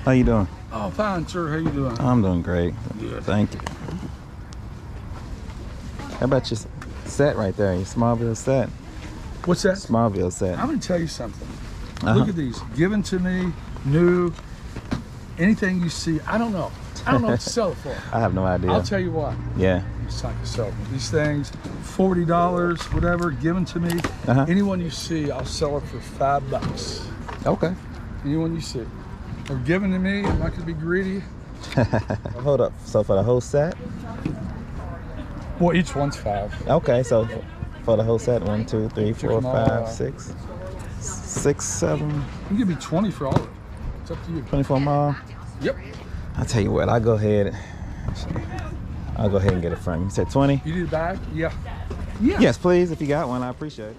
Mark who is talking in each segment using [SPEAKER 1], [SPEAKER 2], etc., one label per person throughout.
[SPEAKER 1] How you doing?
[SPEAKER 2] Oh, fine, sir. How you doing?
[SPEAKER 1] I'm doing great.
[SPEAKER 2] Good.
[SPEAKER 1] Thank you. How about your set right there? Your Smallville set?
[SPEAKER 2] What's that?
[SPEAKER 1] Smallville set.
[SPEAKER 2] I'm going to tell you something. Look at these. Given to me, new. Anything you see, I don't know. I don't know what to sell it for.
[SPEAKER 1] I have no idea.
[SPEAKER 2] I'll tell you what.
[SPEAKER 1] Yeah.
[SPEAKER 2] It's not to sell them. These things, $40, whatever, given to me. Anyone you see, I'll sell it for $5.
[SPEAKER 1] Okay.
[SPEAKER 2] Anyone you see. They're given to me. I'm not going to be greedy.
[SPEAKER 1] Hold up. So for the whole set?
[SPEAKER 2] Well, each one's $5.
[SPEAKER 1] Okay, so for the whole set, 1, 2, 3, 4, 5, 6, 7.
[SPEAKER 2] You can give me 20 for all of it. It's up to you.
[SPEAKER 1] 24 mile.
[SPEAKER 2] Yep.
[SPEAKER 1] I'll tell you what, I'll go ahead and get it from you. You said 20?
[SPEAKER 2] You need a bag? Yeah. Yeah.
[SPEAKER 1] Yes, please. If you got one, I appreciate it.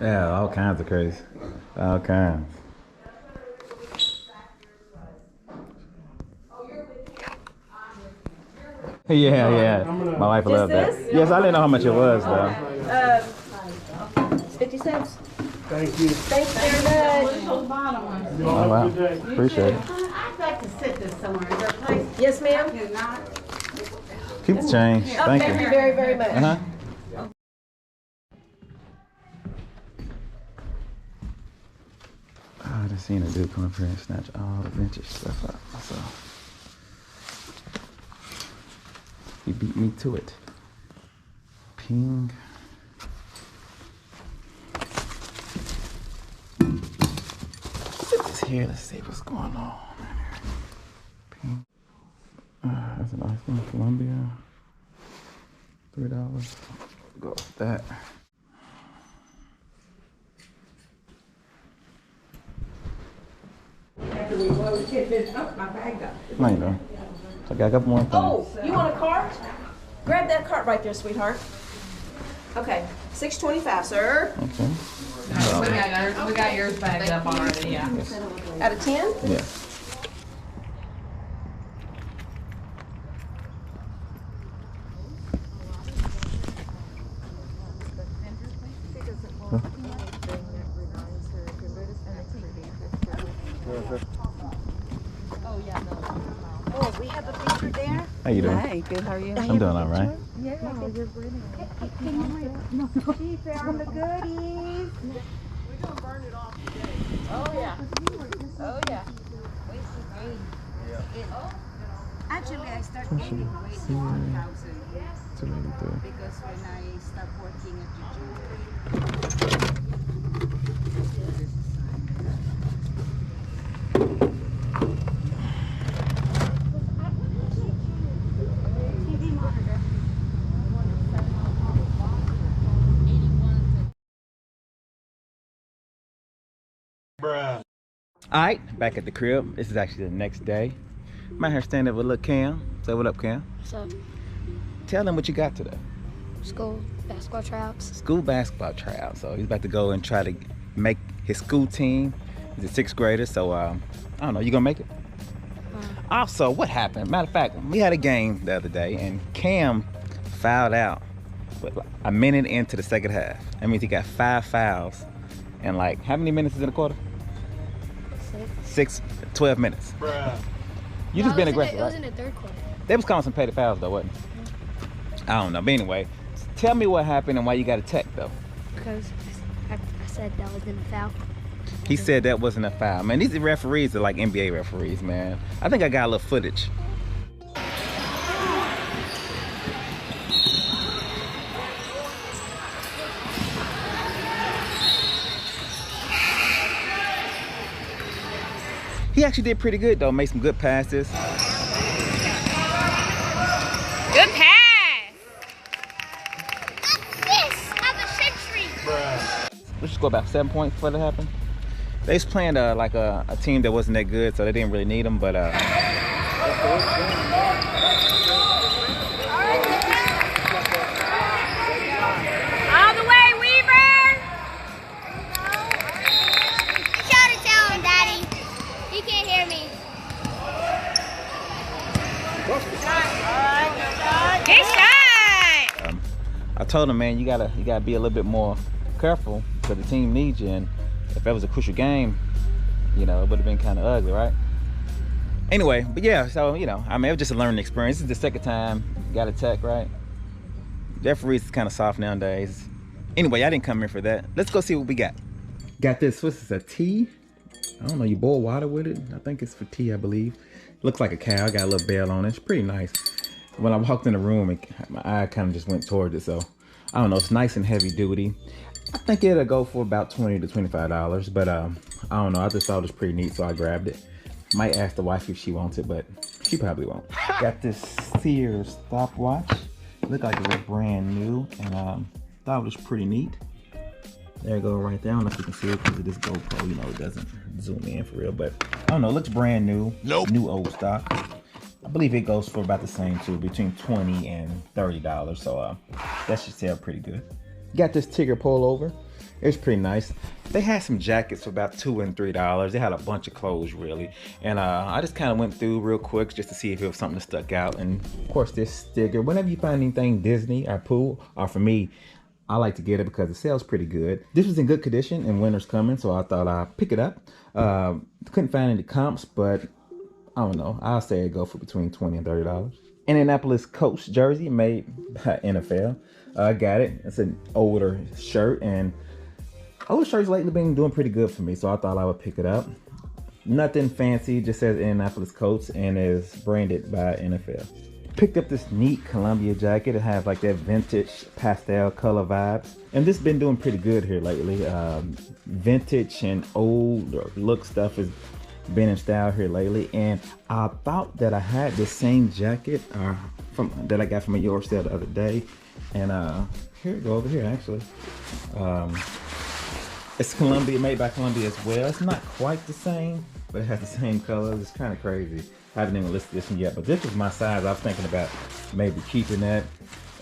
[SPEAKER 1] Yeah, all kinds of crazy. All kinds. Yeah. My wife loved that. Yes, I didn't know how much it was though.
[SPEAKER 3] 50 cents.
[SPEAKER 4] Thank you.
[SPEAKER 3] Thanks very much.
[SPEAKER 1] Oh, wow. Appreciate it.
[SPEAKER 5] I'd like to sit this somewhere. Is there a place?
[SPEAKER 3] Yes, ma'am.
[SPEAKER 1] Keep the change. Thank
[SPEAKER 3] Thank you
[SPEAKER 1] you.
[SPEAKER 3] very, very much.
[SPEAKER 1] I just seen a dude come up here and snatch all the vintage stuff up. So he beat me to it. Ping. Sit this here. Let's see what's going on. Ping. That's a nice one. Columbia. $3. Go with that. No, you don't. So I got a couple more things.
[SPEAKER 3] Oh, you want a cart? Grab that cart right there, sweetheart. Okay, $6.25, sir.
[SPEAKER 1] Okay.
[SPEAKER 5] We got yours bagged up already, yeah.
[SPEAKER 3] Out of 10?
[SPEAKER 1] Yeah.
[SPEAKER 5] Oh, we have a picture there?
[SPEAKER 1] How you doing?
[SPEAKER 5] Hi, good, how are you?
[SPEAKER 1] I'm doing all right.
[SPEAKER 5] Yeah. Oh, you're breathing. She found the goodies. We're gonna burn it off today. Oh, yeah. Oh, yeah. Actually, I started getting weight 1,000 because when I start working at the gym.
[SPEAKER 4] Bruh.
[SPEAKER 1] Alright, back at the crib. This is actually the next day. I'm out here standing up with little Cam. Say what up, Cam?
[SPEAKER 6] What's up?
[SPEAKER 1] Tell them what you got today.
[SPEAKER 6] School basketball tryouts.
[SPEAKER 1] School basketball tryout. So he's about to go and try to make his school team. He's a 6th grader, so I don't know, you gonna make it? Also, what happened? Matter of fact, we had a game the other day and Cam fouled out with like a minute into the second half. That means he got 5 fouls and like, how many minutes is in the quarter? 12 minutes.
[SPEAKER 4] Bruh.
[SPEAKER 1] You just been aggressive,
[SPEAKER 6] It was
[SPEAKER 1] right?
[SPEAKER 6] in the third quarter.
[SPEAKER 1] They was calling some petty fouls though, wasn't it? I don't know, but anyway, tell me what happened and why you got a tech though.
[SPEAKER 6] Because I said that wasn't a foul.
[SPEAKER 1] He said that wasn't a foul. Man, these referees are like NBA referees, man. I think I got a little footage. actually did pretty good though. Made some good passes.
[SPEAKER 5] Good pass. Assist of the century.
[SPEAKER 1] Let's just go about 7 points before that happened. They was playing like a team that wasn't that good, so they didn't really need them. But
[SPEAKER 5] All the way, Weaver. Shout it to him, Daddy. He can't hear me. Good shot.
[SPEAKER 1] I told him, man, you gotta be a little bit more careful because the team needs you. And if that was a crucial game, you know, it would have been kind of ugly, right? Anyway, but yeah, so, you know, I mean, it was just a learning experience. This is the second time got a tech, right? Referees is kind of soft nowadays. Anyway, I didn't come here for that. Let's go see what we got. Got this, what's this, a tea? I don't know, you boil water with it? I think it's for tea, I believe. Looks like a cow, got a little bell on it. It's pretty nice. When I walked in the room, my eye kind of just went towards it, so I don't know, it's nice and heavy duty. I think it'll go for about $20 to $25, but I don't know, I just thought it was pretty neat, so I grabbed it. Might ask the wife if she wants it, but she probably won't. Got this Sears Stopwatch. Looked like it was brand new, and thought it was pretty neat. There you go, right there. I don't know if you can see it because of this GoPro, you know, it doesn't zoom in for real, but I don't know, it looks brand new. Nope. New old stock. I believe it goes for about the same too, between $20 and $30, so that should sell pretty good. Got this Tigger pullover. It's pretty nice. They had some jackets for about $2 and $3. They had a bunch of clothes really, and I just kind of went through real quick just to see if it was something that stuck out. And of course, this sticker. Whenever you find anything Disney or Pooh, or for me, I like to get it because it sells pretty good. This was in good condition and winter's coming, so I thought I'd pick it up. Couldn't find any comps, but I don't know. I'll say it go for between $20 and $30. Indianapolis Coach jersey made by NFL. I got it. It's an older shirt, and older shirts lately been doing pretty good for me, so I thought I would pick it up. Nothing fancy, just says Indianapolis Coach and is branded by NFL. Picked up this neat Columbia jacket. It has like that vintage pastel color vibes, and this been doing pretty good here lately. Vintage and old look stuff has been in style here lately, and I thought that I had the same jacket that I got from a yard sale the other day, and here we go, over here actually. It's Columbia, made by Columbia as well. It's not quite the same, but it has the same colors. It's kind of crazy. I haven't even listed this one yet, but this was my size. I was thinking about maybe keeping that,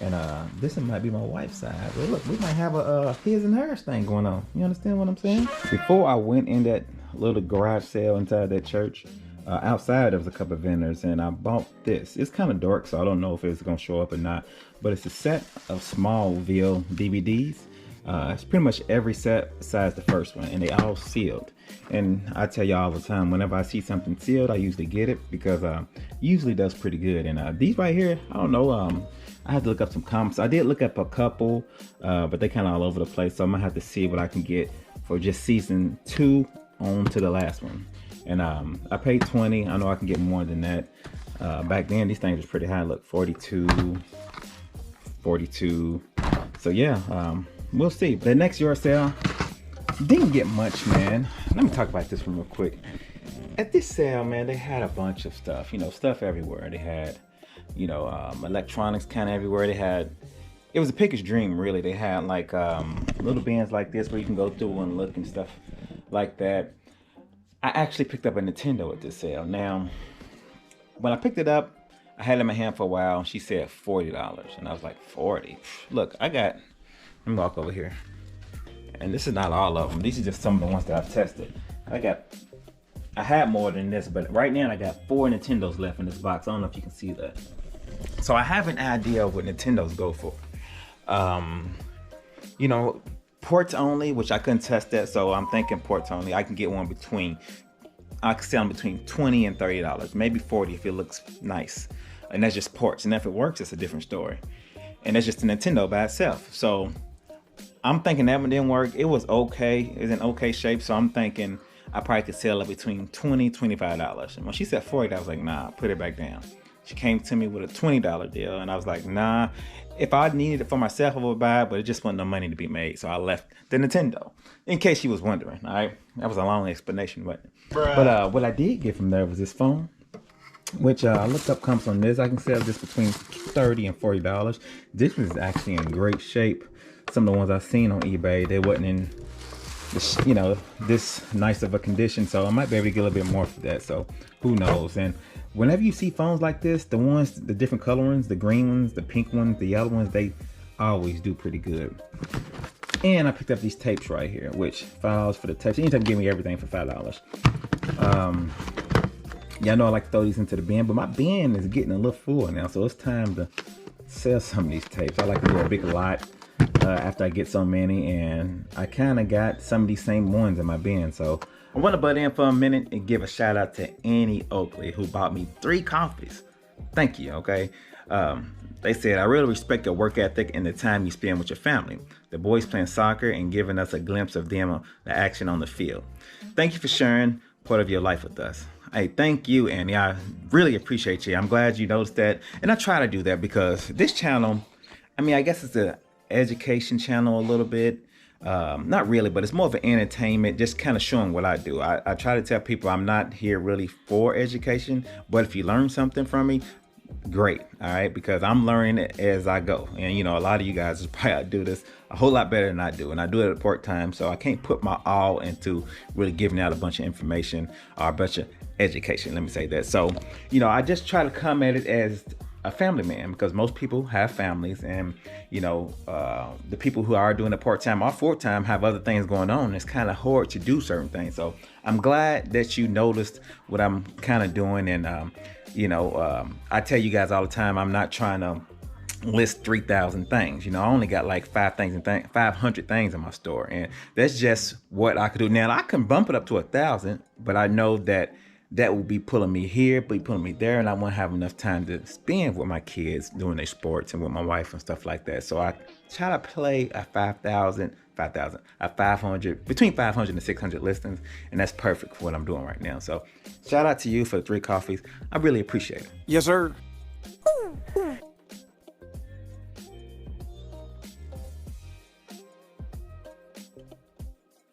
[SPEAKER 1] and this one might be my wife's size. Well, look, we might have a his and hers thing going on. You understand what I'm saying? Before I went in that little garage sale inside that church, outside there was a couple of vendors, and I bought this. It's kind of dark, so I don't know if it's gonna show up or not, but it's a set of Smallville DVDs. It's pretty much every set besides the first one, and they all sealed. And I tell you all the time, whenever I see something sealed, I usually get it because usually does pretty good. And these right here, I don't know, I have to look up some comps. I did look up a couple, but they kind of all over the place, so I'm gonna have to see what I can get for just season 2 on to the last one. And I paid $20. I know I can get more than that. Back then these things was pretty high. Look, 42. So yeah, we'll see. The next yard sale didn't get much, man. Let me talk about this one real quick. At this sale, man, they had a bunch of stuff, you know, stuff everywhere. They had, you know, electronics kind of everywhere. They had, it was a picker's dream, really. They had like little bins like this where you can go through and look and stuff like that. I actually picked up a Nintendo at this sale. Now, when I picked it up, I had it in my hand for a while. She said $40, and I was like, 40? Look, I got, let me walk over here. And this is not all of them. These are just some of the ones that I've tested. I had more than this, but right now I got 4 Nintendos left in this box. I don't know if you can see that. So I have an idea of what Nintendos go for. You know, ports only, which I couldn't test that, so I'm thinking ports only. I can get one between, I can sell them between $20 and $30, maybe 40 if it looks nice. And that's just ports, and if it works, it's a different story. And that's just a Nintendo by itself. So I'm thinking that one didn't work. It was okay, it was in okay shape, so I'm thinking I probably could sell it between $20 and $25. And when she said 40, I was like, nah, put it back down. She came to me with a $20 deal, and I was like, nah. If I needed it for myself, I would buy it, but it just wasn't no money to be made. So I left the Nintendo, in case she was wondering. All right, that was a long explanation, but what I did get from there was this phone, which I looked up comes on this. I can sell this between $30 and $40. This was actually in great shape. Some of the ones I've seen on eBay, they wasn't in this, you know, this nice of a condition. So I might be able to get a little bit more for that. So who knows? And whenever you see phones like this, the different color ones, the green ones, the pink ones, the yellow ones, they always do pretty good. And I picked up these tapes right here, which $5 for the tapes. Anytime you give me everything for $5. Yeah, I know I like to throw these into the bin, but my bin is getting a little full now, so it's time to sell some of these tapes. I like to do a big lot after I get so many, and I kind of got some of these same ones in my bin. So I want to butt in for a minute and give a shout out to Annie Oakley, who bought me 3 coffees. Thank you, okay? They said, I really respect your work ethic and the time you spend with your family. The boys playing soccer and giving us a glimpse of them, the action on the field. Thank you for sharing part of your life with us. Hey, thank you, Annie. I really appreciate you. I'm glad you noticed that. And I try to do that because this channel, I mean, I guess it's an education channel a little bit. Not really, but it's more of an entertainment, just kind of showing what I do. I try to tell people I'm not here really for education, but if you learn something from me, great. All right, because I'm learning it as I go. And you know, a lot of you guys is probably do this a whole lot better than I do, and I do it at part time, so I can't put my all into really giving out a bunch of information or a bunch of education, let me say that. So you know, I just try to come at it as a family man, because most people have families, and you know, the people who are doing it part-time or full-time have other things going on. It's kind of hard to do certain things. So I'm glad that you noticed what I'm kind of doing. And you know, I tell you guys all the time, I'm not trying to list 3,000 things. You know, I only got like 500 things in my store, and that's just what I could do. Now I can bump it up to 1,000, but I know that will be pulling me here, be pulling me there, and I won't have enough time to spend with my kids doing their sports and with my wife and stuff like that. So I try to play a 500, between 500 and 600 listings, and that's perfect for what I'm doing right now. So shout out to you for the 3 coffees. I really appreciate it.
[SPEAKER 7] Yes, sir.